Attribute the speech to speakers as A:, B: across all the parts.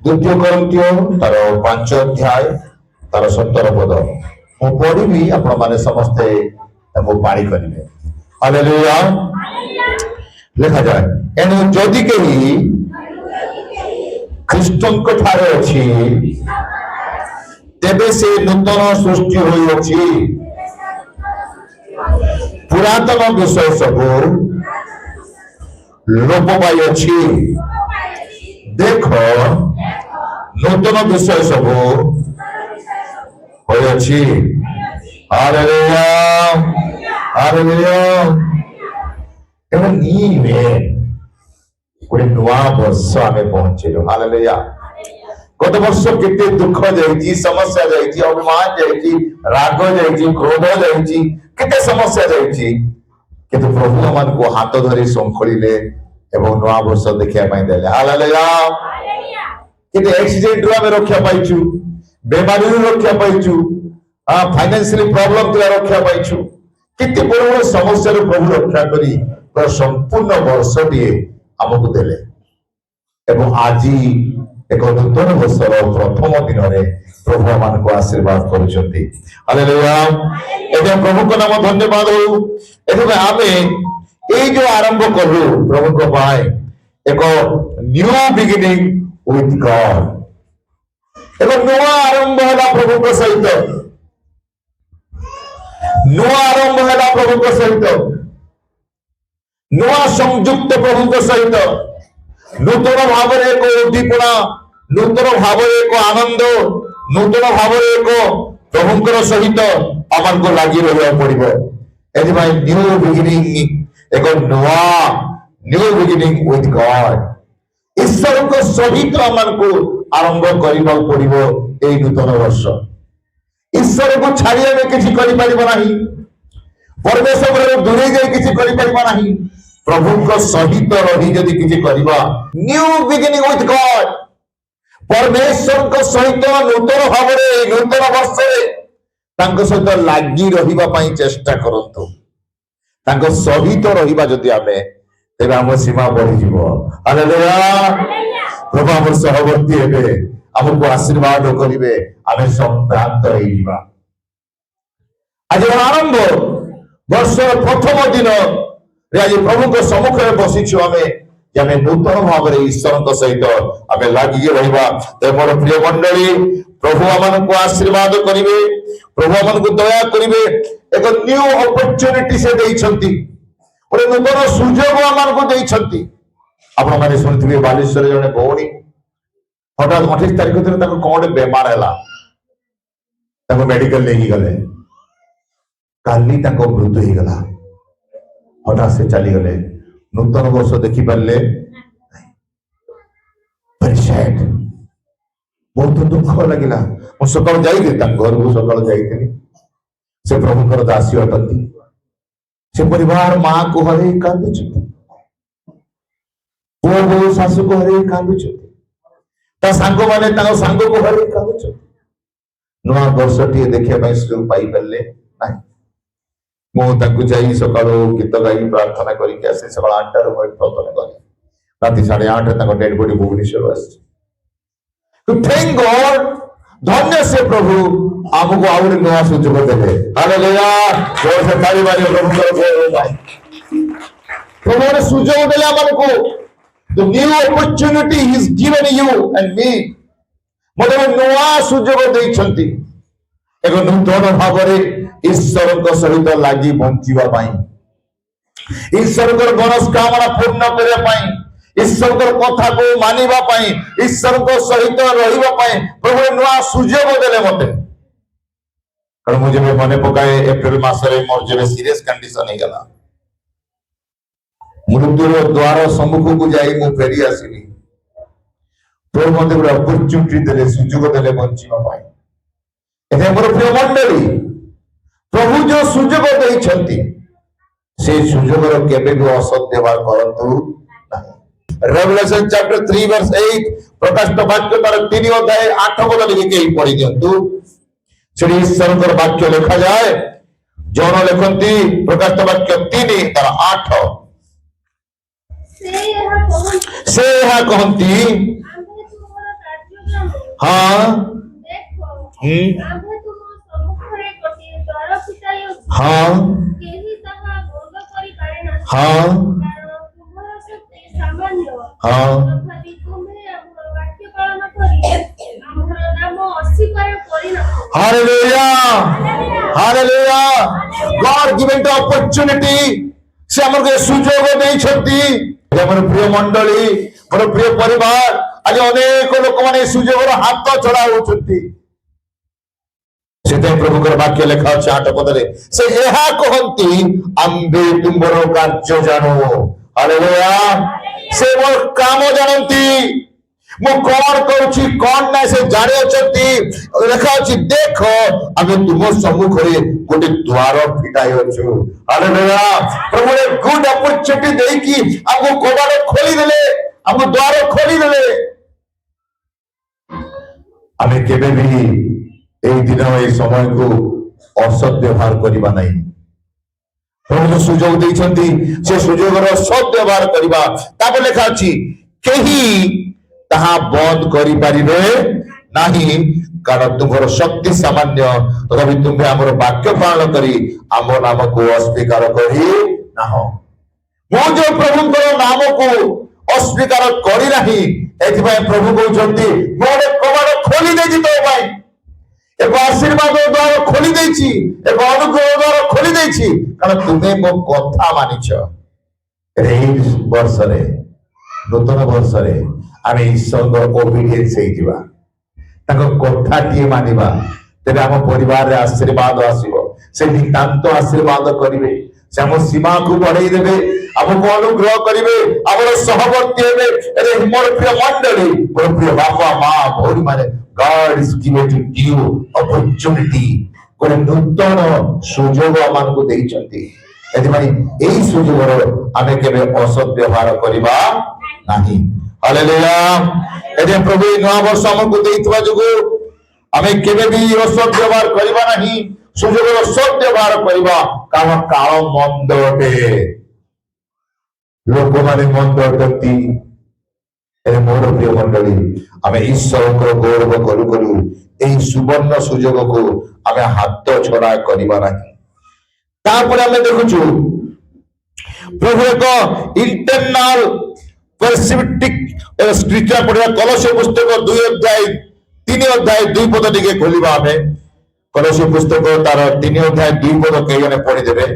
A: द्वितीय कोरिन्थियो तार 5 अध्याय तार 17 पद मु पढ़ी आपण माने समस्ते पाणी करेंगे। हालेलुया लिखा जाए एनु जदि कही ख्रीष्टन को ठारे अछि तेबे से नूतन सृष्टि होई अछि पुरातन विषय सब लोप पाई अछि देख नूतन विषय सब होई अछि। हालेलुया हालेलुया एवं गोटे नुआ वर्ष आमे पहुंचेलु। हालेलुया गत वर्ष केते दुख जाइछि समस्या जाइछि अभिमान जाइछि राग जाइछि क्रोध जाइछि केते समस्या जाइछि किंतु प्रभु हमन को हाथ धरि संखोलिले एवं नुआ वर्ष देखिया पाई देले। हालेलुया केते एक्सीडेंट रो आमे रक्षा पाइछु बेमारी रो रक्षा पाइछु फाइनेंशियली प्रॉब्लम तुला रक्षा पाइछु केते बड़ समस्या रो प्रभु रक्षा करी तो संपूर्ण वर्ष दिए हमको देले एवं आजी एक नूतन वर्षर प्रथम दिन में प्रभु मान को आशीर्वाद करुछंती। हालेलुया एते प्रभु को नाम धन्यवाद हो एते आमे ए जो आरंभ करू प्रभु को पाए एक न्यू बिगिनिंग विथ गॉड एक नुआ आरंभ होला प्रभु को सहित नुआ आरंभ होला प्रभु को सहित नुआ संयुक्त प्रभु को सहित नूतन भाव एक उद्दीपना नूतन भाव एक आनंद नूतन भाव एक प्रभुंकर सहित आमन को लगी रहा पड़ो एथि न्यू बिगिनिंग एक नुआ न्यू बिगिनिंग विथ गॉड ईश्वर को सहित आमन को आरंभ करबा पड़ो ए नूतन वर्ष ईश्वर को छाड़ी आमे किछि करि परिबा नाही परमेश्वर रो दूरे जाई किछि करि परिबा नाही प्रभु को सहित रही जदि किछि करबा न्यू बिगिनिंग विथ गॉड परमेश्वर को सहित नूतन भाव रे नूतन वर्ष रे तांको सहित लागि रहिबा पई चेष्टा करंतु तांको सहित रहिबा जदि आमे तेबे हम सीमा बढ़ी जीवो। हालेलुया प्रभु हमर सहवर्ती हेबे हमको आशीर्वाद करिवे आमे संप्राप्त होइबा। आज आरंभ वर्ष प्रथम दिन रे आज प्रभु को सम्मुख में बसिछु आमे नूतन भाव रे ईश्वर सहित आमे लागि रहिबा। ते मोर प्रिय मंडली प्रभु हमन को आशीर्वाद करिवे प्रभु हमन को दया करिवे एक न्यू अपॉर्चुनिटी से देइछंती ओरे नूतन सुजोग हमन को देइछंती। आपण माने सुनथिबे बालेश्वर जने भौणी हठात 28 तारिख दिन ताको कोन बेमार हैला ताको मेडिकल लेही गले काली ताको मृत्यु ही गला हठात से चली गले नूतन वर्ष देखि पारले परिचय बहुत दुख लगिला मु सकाळ जाई ता घर को सकाळ जाई से प्रभुकर दासी अटंती से परिवार मां को हरे कांदु छथि पुओ सासु को हरे कांदु छथि ता सांग माने ता सांग को हरे कांदु छथि नुआ वर्ष टी देखिया पई सुयोग पाई परले नाही मु ताकु जाई सकाळ गीत गाई प्रार्थना करी के आसे सकाळ 8 रो प्रार्थना करी राति 8:30 ताको डेड बॉडी भुवनेश्वर आसी टू थैंक गॉड धन्य से प्रभु हमको आउर नया सुयोग देले। हालेलुया जोर से ताली मारियो प्रभु को भाई प्रभु ने सुयोग देले हमको the new opportunity he is given you and me मते नया सुयोग देई छंती एक नूतन भाव रे ईश्वर को सहित लागि बंचिबा पाई ईश्वर को मनस्कामना पूर्ण करे पाई ईश्वर को कथा को मानिबा पाई ईश्वर को सहित रहिबा पाई प्रभु नया सुयोग देले मते कारण मुझे मने पकाए अप्रैल मास रे मोर जे सीरियस कंडीशन हे गला मृत्युर द्वार सम्मुख को जाई मु फेरी आसीनी प्रभु मते बड़ा अपॉर्चुनिटी देले सुयोग देले बंचिबा पाई एथे मोर प्रिय मंडली प्रभु जो सुयोग देई छंती से सुयोग रो केबे भी असत व्यवहार करंतु नाही। रेवलेशन चैप्टर 3 वर्स 8 प्रकाशित वाक्य तार 3 अध्याय 8 पद लिखि के पढ़ि दियंतु श्री ईश्वर को वाक्य लिखा जाए जौन लिखंती प्रकाशित वाक्य 3 तार 8 से यह कहंती हाँ
B: देखो
A: हम्म
B: आम्भे तुम सम्मुखरे गोटे द्वार फिटाइଅଛୁ
A: हाँ
B: केही ତାହା ଭଙ୍ଗ କରିପାରେ ନାହିଁ
A: हाँ
B: କାରଣ ତୁମର ଶକ୍ତି ସାମାନ୍ୟ
A: हाँ
B: ତଥାପି ତୁମେ ଆମର ବାକ୍ୟ ପାଳନ କରି ଆମର ନାମ ଅସ୍ୱୀକାର କରିନାହ।
A: हालेलुया हालेलुया गॉड गिवन द अपॉर्चुनिटी से हमको सुजोग देइछंती हमर प्रिय मंडली मोर प्रिय परिवार आज अनेक लोक माने सुजोगर हाथ चढ़ा होछंती सेते प्रभुकर वाक्य लेखा अछि 8 पदरे से एहा कहंती आम्बे तुमर कार्य जानो हालेलुया से मोर काम जानंती मु कौन करूची कौन ना से जाने अछंती लेखा अछि देखो आमे तुम सम्मुख रे गोटे द्वार फिटाई अछु हालेलुया प्रभु ने गुड अपॉर्चुनिटी देई की हमको कबाड़ खोली देले हमको द्वार खोली देले आमे केबे भी এই দিন এই সময়କୁ অসৎ ব্যবহার করিবা নাই প্রভু যে সুযোগ ଦେଇଛନ୍ତି ସେ ସୁଯୋଗର ସଦ୍ ବ୍ୟବହାର କରିବା ତାପରେ ଲେଖା ଅଛି କେହି ତାହା ବନ୍ଦ କରିପାରିବେ ନାହିଁ କାରଣ ତୁମର ଶକ୍ତି ସାମାନ୍ୟ ତଥାପି ତୁମେ ଆମର ବାକ୍ୟ ପାଳନ କରି ଆମ ନାମକୁ ଅସ୍ୱୀକାର କରି ନାହ ମୁଁ ଯୋଉ ପ୍ରଭୁଙ୍କର ନାମକୁ ଅସ୍ୱୀକାର କରି ନାହିଁ ଏଥିପାଇଁ ପ୍ରଭୁ କହୁଛନ୍ତି ମୁଁ ଗୋଟେ କବାଟ ଖୋଲି ଦେଇଛି ତୋ ପାଇଁ एक आशीर्वाद द्वार खोली देछि एक अनुग्रह द्वार खोली देछि कारण तुम्हें मो कथा मानिछ एई वर्ष रे नूतन वर्ष रे आमे ईश्वर ओबीडियंस हे जिवा ताको कथा टी मानिबा तेरे हम परिवार रे आशीर्वाद आसीबो से नितांत आशीर्वाद करिवे से हम सीमा को बढ़ाई देबे हमको अनुग्रह करिवे हमर सहवर्ती हेबे अरे मोर प्रिय मंडली मोर प्रिय बापा मां भौरी माने God is giving to you opportunity कोन नूतन सुजोग हमको देइछंती एथिमाई एई सुजोगर आमे केबे असत व्यवहार करिबा नाही हालेलुया एदे प्रभु नवा वर्ष हमको देइतबा जुगु आमे केबे भी असत व्यवहार करिबा नाही सुजोगर सत व्यवहार करिबा कारण काल मंद अटे लोक माने मंद अटती मोर प्रिय मंडली आमे ईश्वर को गौरव करू करू एई सुवर्ण सुजोग को आमे हाथ छड़ा करिबा नाही तापर आमे देखुछु प्रभु एक इंटरनल पर्सपेक्टिव स्क्रिप्चर पढ़ा कलस्य पुस्तक 2 अध्याय 3 अध्याय 2 पद टिके खोलिबा आमे कलस्य पुस्तक तार 3 अध्याय 2 पद के जने पढ़ी देबे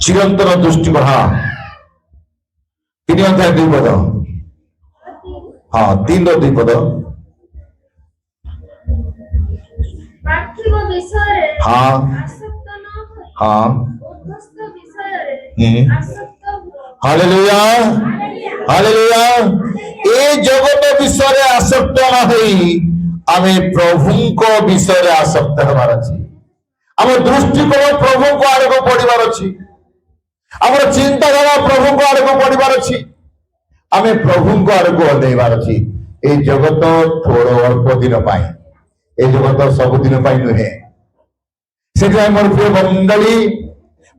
A: चिरंतन दृष्टिकोण हाँ 3 अध्याय 2 पद हाँ 3 2 पद
B: पार्थिव विषୟରେ
A: हाँ
B: आसक्त न ହୋଇ
A: हाँ
B: ଉଦ୍ଧସ୍ତ ବିଷୟରେ ଆସକ୍ତ ହୁଅ।
A: हालेलुया हालेलुया ए जगत विषय रे आसक्त न होई आमे प्रभु को विषय रे आसक्त हमार अछि हम दृष्टिकोण प्रभु को आगे को पढ़िबार अछि हमर चिंताधारा प्रभु को आगे को पढ़िबार अछि आमे प्रभु को आगे को अनेबार अछि ए जगत थोड़ो अल्प दिन पाई ए जगत सब दिन पाई नुहे से मोर प्रिय मंडली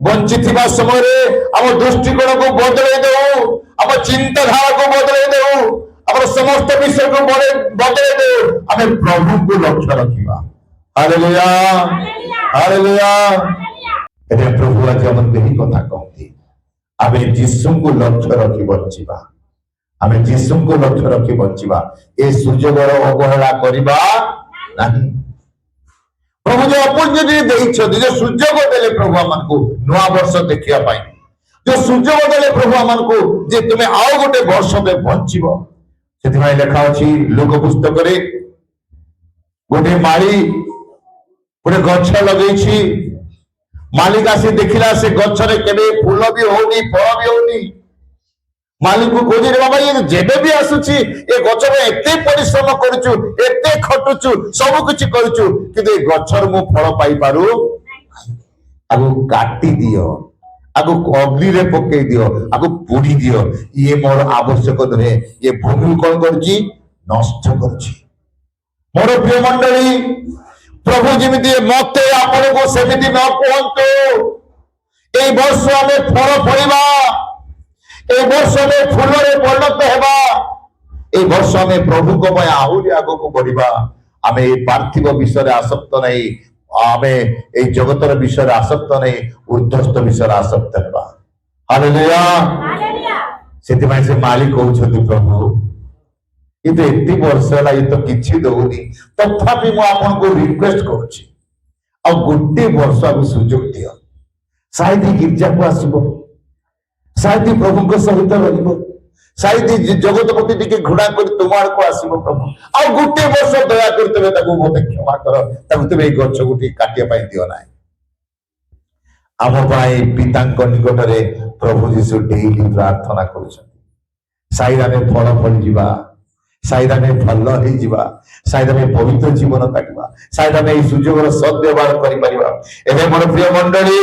A: वंचित समय आम दृष्टिकोण को बदल दे आम चिंताधारा को बदल दे आम समस्त विषय को बदल दे आम प्रभु को लक्ष्य रखा हालेलुया हालेलुया एते प्रभु आज हम यही कथा कहती आमे यीशु को लक्ष्य रखी बंचिबा आमे यीशु को लक्ष्य रखी बंचिबा ए सुजोगर अवहेला करिबा नाही प्रभु जो अपॉर्चुनिटी देइछथि जो सुजोग देले प्रभु हमको नवा वर्ष देखिया पाई जो सुजोग देले प्रभु हमको जे तुमे आओ गोटे वर्ष पे बंचिबो सेति भाई लेखा अछि लोक पुस्तक रे गोटे माली गोटे गछ लगेछि मालिक आसी देखिला से गछ रे केबे फूल भी होनी फल भी होनी मालिक को खोजी रे बाबा ये जेबे भी आसुची ए गछ रे एते परिश्रम करछु एते खटुछु सब कुछ करछु किंतु ए गछ रे मु फल पाई पारु आगु काटी दियो आगु अग्नि रे पके दियो आगु पुड़ी दियो ये मोर आवश्यक नहे ये भूमि कोन करछि नष्ट करछि मोर प्रिय मंडली प्रभु जेमिति मते आपन को सेमिति न कहंतो ए এই বর্ষ আমি ফল ফলিবা, এই বর্ষ আমি ফুলরে পরিণত হেবা, এই বর্ষ আমি প্রভুଙ୍କ ପାଇଁ ଆହୁରି ଆଗକୁ ବଢିବା। ଆମେ এই ପାର୍ଥିବ ବିଷୟରେ ଆସକ୍ତ ନାହିଁ, ଆମେ এই ଜଗତର ବିଷୟରେ ଆସକ୍ତ ନାହିଁ, ଉର୍ଦ୍ଧ୍ୱସ୍ଥ ବିଷୟରେ ଆସକ୍ତ ହେବା। ହାଲେଲୁୟା। ସେଥିପାଇଁ ସେ ମାଲିକ କହୁଛନ୍ତି ପ୍ରଭୁ କିନ୍ତୁ ଏତେ ବର୍ଷ ହେଲା ଏ ତ କିଛି ଦଉନି, ତଥାପି ମୁଁ ଆପଣଙ୍କୁ ରିକ୍ୱେଷ୍ଟ କରୁଛି ଆଉ ଗୋଟେ ବର୍ଷ ଆମେ ସୁଯୋଗ ଦିଅ। ସାୟଦ ଗିର୍ଜାକୁ ଆସିବ, ସାୟଦ ପ୍ରଭୁଙ୍କ ସହିତ ରହିବ, ସାୟଦ ଜଗତ ପ୍ରତି ଟିକେ ଘୃଣା କରି ତୁମ ଆଡକୁ ଆସିବ। ପ୍ରଭୁ ଆଉ ଗୋଟେ ବର୍ଷ ଦୟା କରି ତମେ ତାକୁ ମୋତେ କ୍ଷମା କର, ତାକୁ ତମେ ଏଇ ଗଛକୁ ଟିକେ କାଟିବା ପାଇଁ ଦିଅ ନାହିଁ। ଆମ ପାଇଁ ପିତାଙ୍କ ନିକଟରେ ପ୍ରଭୁ ଯୀଶୁ ଡେଲି ପ୍ରାର୍ଥନା କରୁଛନ୍ତି। ସାୟଦ ଆମେ ଫଳ ଫଳିଯିବା, ସାୟଦ ଆମେ ଭଲ ହେଇଯିବା, ସାୟଦ ଆମେ ପବିତ୍ର ଜୀବନ କାଟିବା, ସାୟଦ ଆମେ ଏଇ ସୁଯୋଗର ସଦ୍ବ୍ୟବହାର କରିପାରିବା। ଏବେ ମୋର ପ୍ରିୟ ମଣ୍ଡଳୀ,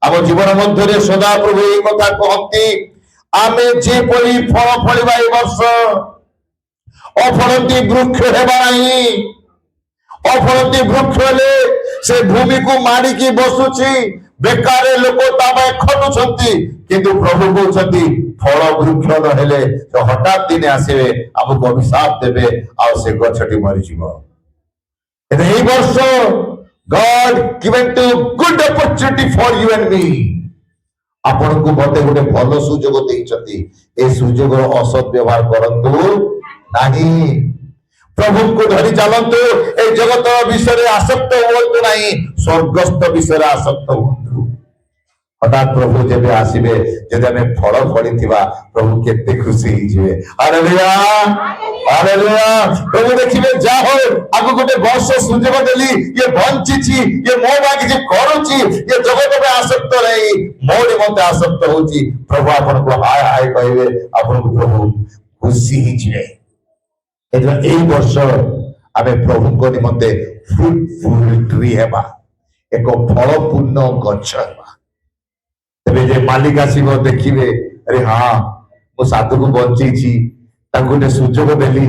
A: ଆମ ଜୀବନ ମଧ୍ୟରେ ସଦାପ୍ରଭୁ ଏଇ କଥା କହନ୍ତି, ଆମେ ଯେପରି ଫଳ ଫଳିବା ଏ ବର୍ଷ, ଅଫଳନ୍ତି ବୃକ୍ଷ ହେବା ନାହିଁ। ଅଫଳନ୍ତି ବୃକ୍ଷ ହେଲେ ସେ ଭୂମିକୁ ମାଡ଼ିକି ବସୁଛି, ବେକାର ଲୋକ ତା ପାଇଁ ଖଟୁଛନ୍ତି, କିନ୍ତୁ ପ୍ରଭୁ କହୁଛନ୍ତି ଫଳ ବୃକ୍ଷ ନହେଲେ ହଠାତ୍ ଦିନେ ଆସିବେ, ଆମକୁ ଅଭିଶାପ ଦେବେ ଆଉ ସେ ଗଛଟି ମରିଯିବ। এই ବର୍ଷ God given to good opportunity for you and me। ଆପଣଙ୍କୁ ମତେ ଗୋଟେ ଭଲ ସୁଯୋଗ ଦେଇଛନ୍ତି, ଏ ସୁଯୋଗର ଅସଦ୍ ବ୍ୟବହାର କରନ୍ତୁ ନାହିଁ। ପ୍ରଭୁଙ୍କୁ ଧରି ଚାଲନ୍ତୁ, ଏ ଜଗତ ବିଷୟରେ ଆସକ୍ତ ହୁଅନ୍ତୁ ନାହିଁ, ସ୍ୱର୍ଗସ୍ଥ ବିଷୟରେ ଆସକ୍ତ ହୁଅନ୍ତୁ। ହଠାତ୍ ପ୍ରଭୁ ଯେବେ ଆସିବେ, ଯଦି ଆମେ ଫଳ ଫଳିଥିବା, ପ୍ରଭୁ କେତେ ଖୁସି ହେଇଯିବେ। Hallelujah, hallelujah. ପ୍ରଭୁ ଦେଖିବେ ଯାହା ହଉ ଆକୁ ଗୋଟେ ବର୍ଷ ସୁଯୋଗ ଦେଲି, ଇଏ ବଞ୍ଚିଛି, ଇଏ ମୋ ପାଇଁ କିଛି କରୁଛି, ଇଏ ଜଗତ ପାଇଁ ଆସକ୍ତ ନାହିଁ, ମୋ ନିମନ୍ତେ ଆସକ୍ତ ହଉଛି। ପ୍ରଭୁ ଆପଣଙ୍କୁ ହାୟ ହାୟ କହିବେ, ଆପଣଙ୍କୁ ପ୍ରଭୁ ଖୁସି ହେଇଯିବେ। ଏଇ ବର୍ଷ ଆମେ ପ୍ରଭୁଙ୍କ ନିମନ୍ତେ ଫ୍ରୁଟଫୁଲ ଟ୍ରି ହେବା, ଏକ ଫଳପୂର୍ଣ୍ଣ ଗଛ ହେବା। ତେବେ ଯେ ମାଲିକ ଆସିବ ଦେଖିବେ, ଆରେ ହଁ ମୁଁ ସାଧୁକୁ ବଞ୍ଚେଇଛି, ତାଙ୍କୁ ଗୋଟେ ସୁଯୋଗ ଦେଲି,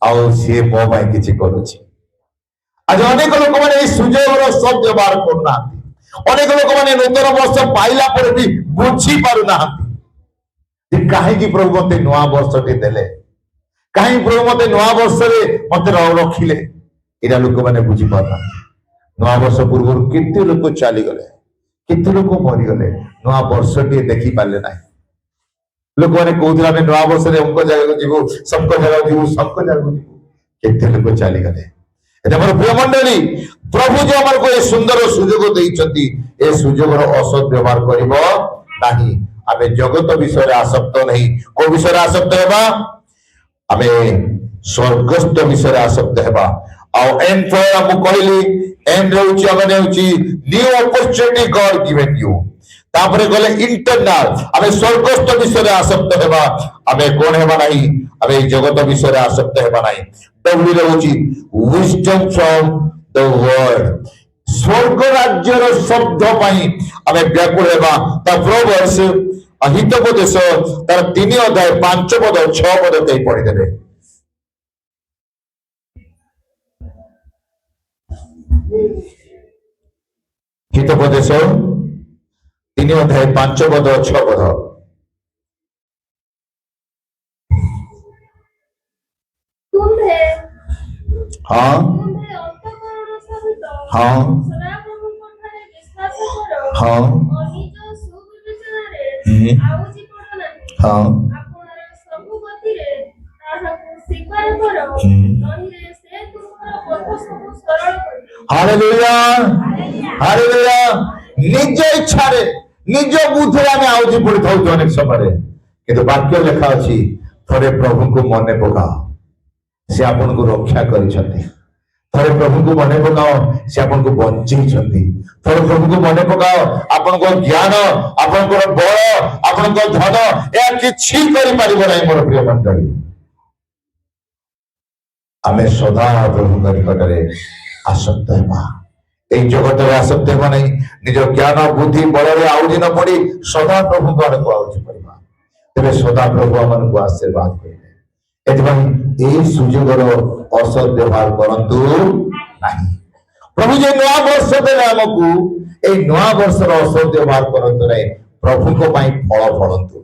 A: ଆଉ ସିଏ ମୋ ପାଇଁ କିଛି କରୁଛି। ଆଜି ଅନେକ ଲୋକମାନେ ଏଇ ସୁଯୋଗର ସଦ୍ବ୍ୟବହାର କରୁନାହାନ୍ତି। ଅନେକ ଲୋକମାନେ ନୂତନ ବର୍ଷ ପାଇଲା ପରେ ବି ବୁଝି ପାରୁନାହାନ୍ତି ଯେ କାହିଁକି ପ୍ରଭୁ ମତେ ନୂଆ ବର୍ଷଟି ଦେଲେ, କାହିଁକି ପ୍ରଭୁ ମତେ ନୂଆ ବର୍ଷରେ ମତେ ରଖିଲେ। ଏଇଟା ଲୋକମାନେ ବୁଝିପାରୁନାହାନ୍ତି। ନୂଆ ବର୍ଷ ପୂର୍ବରୁ କେତେ ଲୋକ ଚାଲିଗଲେ, କେତେ ଲୋକ ମରିଗଲେ, ନୂଆ ବର୍ଷଟିଏ ଦେଖି ପାରିଲେ ନାହିଁ। ଲୋକମାନେ କହୁଥିଲେ ଆମେ ନୂଆ ବର୍ଷରେ ଅଙ୍କ ଜାଗାକୁ ଯିବୁ, ଶଙ୍କ ଜାଗାକୁ ଯିବୁ, ଶଙ୍କ ଜାଗାକୁ ଯିବୁ, କେତେ ଲୋକ ଚାଲିଗଲେ। এটা আমার প্রিয় মণ্ডলী, প্রভু যে আমাকে এই সুন্দর সুযোগ ଦେଇଛନ୍ତି, ଏ ସୁଯୋଗର ଅସଦ୍ ବ୍ୟବହାର କରିବ ନାହିଁ। ଆମେ ଜଗତ ବିଷୟରେ ଆସକ୍ତ ନାହିଁ। କୋଉ ବିଷୟରେ ଆସକ୍ତ ହେବା? ଆମେ ସ୍ୱର୍ଗସ୍ଥ ବିଷୟରେ ଆସକ୍ତ ହେବା। ଆଉ ଏଣ୍ଡ ଫର ମୁଁ କହିଲି, ଏଣ୍ଡ ହେଉଛି ଆମେ ହେଉଛି new opportunity God given you. ତାପରେ ଗଲେ ଇଣ୍ଟରନାଲ, ଆମେ ସ୍ୱର୍ଗସ୍ଥ ବିଷୟରେ ଆସକ୍ତ ହେବା। ଆମେ କଣ ହେବା ନାହିଁ? ଆମେ ଏଇ ଜଗତ ବିଷୟରେ ଆସକ୍ତ ହେବା ନାହିଁ। ଡବ୍ଲ୍ୟୁ ରହୁଛି wisdom from the word। ସ୍ୱର୍ଗ ରାଜ୍ୟର ଶବ୍ଦ ପାଇଁ ଆମେ ବ୍ୟାକୁଳ ହେବା। ତା ପ୍ରୋଭର୍ସ ହିତୋପଦେଶ ତାର 3 ଅଧ୍ୟାୟ 5 ପଦ 6 ପଦ କେହି ପଢିଦେବେ। ହିତୋପଦେଶ 3 ଅଧ୍ୟାୟ 5 ପଦ 6 ପଦ। हाँ हाँ हाँ हाँ हालेलुया, हालेलुया। निज इच्छा रे निज बुद्धि आमे आउजी पड़ी थाउ अनेक समय, किंतु वाक्य लेखा अछि, थोड़े प्रभु को मने पकाओ, से आपन को रक्षा करिसथि। थोड़े प्रभु को मने पकाओ, से आपन को बंचैछथि। थोड़े प्रभु को मने पकाओ, आपन को ज्ञान, आपन को बल, आपन को धन या किछि करि परिबो नै। मोर प्रिय मंडली, आमे सदा प्रभु निकटरे आसक्त हेबा। এই জগতের আসক্ত হেবা নাই। নিজ জ্ঞান বুদ্ধি বଳରେ আউজি ন পড়ি সদা প্রভু আড়କୁ আউজি পড়িবা, ତେବେ ସଦା ପ୍ରଭୁ ଆମମାନଙ୍କୁ ଆଶୀର୍ବାଦ କରିବେ। ଏଥିପାଇଁ এই সুযোগର ଅସଦ୍ ବ୍ୟବହାର କରନ୍ତୁ ନାହିଁ। प्रभु जे नया वर्ष देले हमकु ए नया वर्षर असद व्यवहार करंतु नहीं प्रभु को पाई फल फलंतु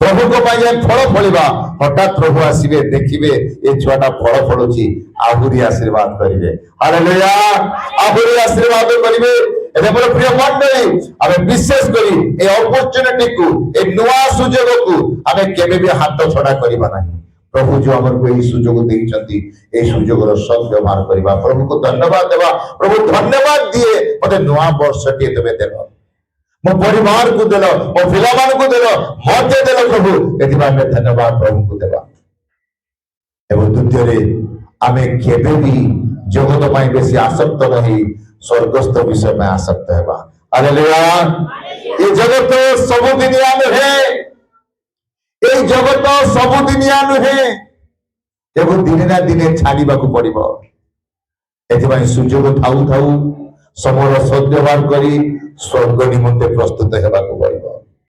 A: प्रभु को पाई जे फल फलिबा हठात प्रभु आसीबे देखिबे ए छुआटा फल फलुची आहुरी आशीर्वाद करिवे हालेलुया आहुरी आशीर्वाद करिवे एबे मोर प्रिय मंडली आमे विशेष करी ए अपॉर्चुनिटी को ए नया सुयोग को आमे केबे भी हाथ छडा करिबा नहीं प्रभु जो हमर को ई सुयोग देइछंती ए सुयोगर सद्व्यवहार करिबा प्रभु को धन्यवाद देबा प्रभु धन्यवाद दिए मते नया वर्षटी देबे देलो मो परिवार को देलो मो पिलामान को देलो मते देलो प्रभु एथिबा में धन्यवाद प्रभु को देबा एवं द्वितीय रे आमे केबे भी जगत पाई बेसी आसक्त नहीं स्वर्गस्थ विषय में आसक्त हेबा हालेलुया ये जगत सब दुनिया में है ए जगत सब दुनिया नुहे एवं दिने ना दिने छाड़ीबा को पड़िबो एथिबाई सुयोग थाउ थाउ समर सद्व्यवहार करी स्वर्ग निमंते प्रस्तुत हेबा को पड़िबो।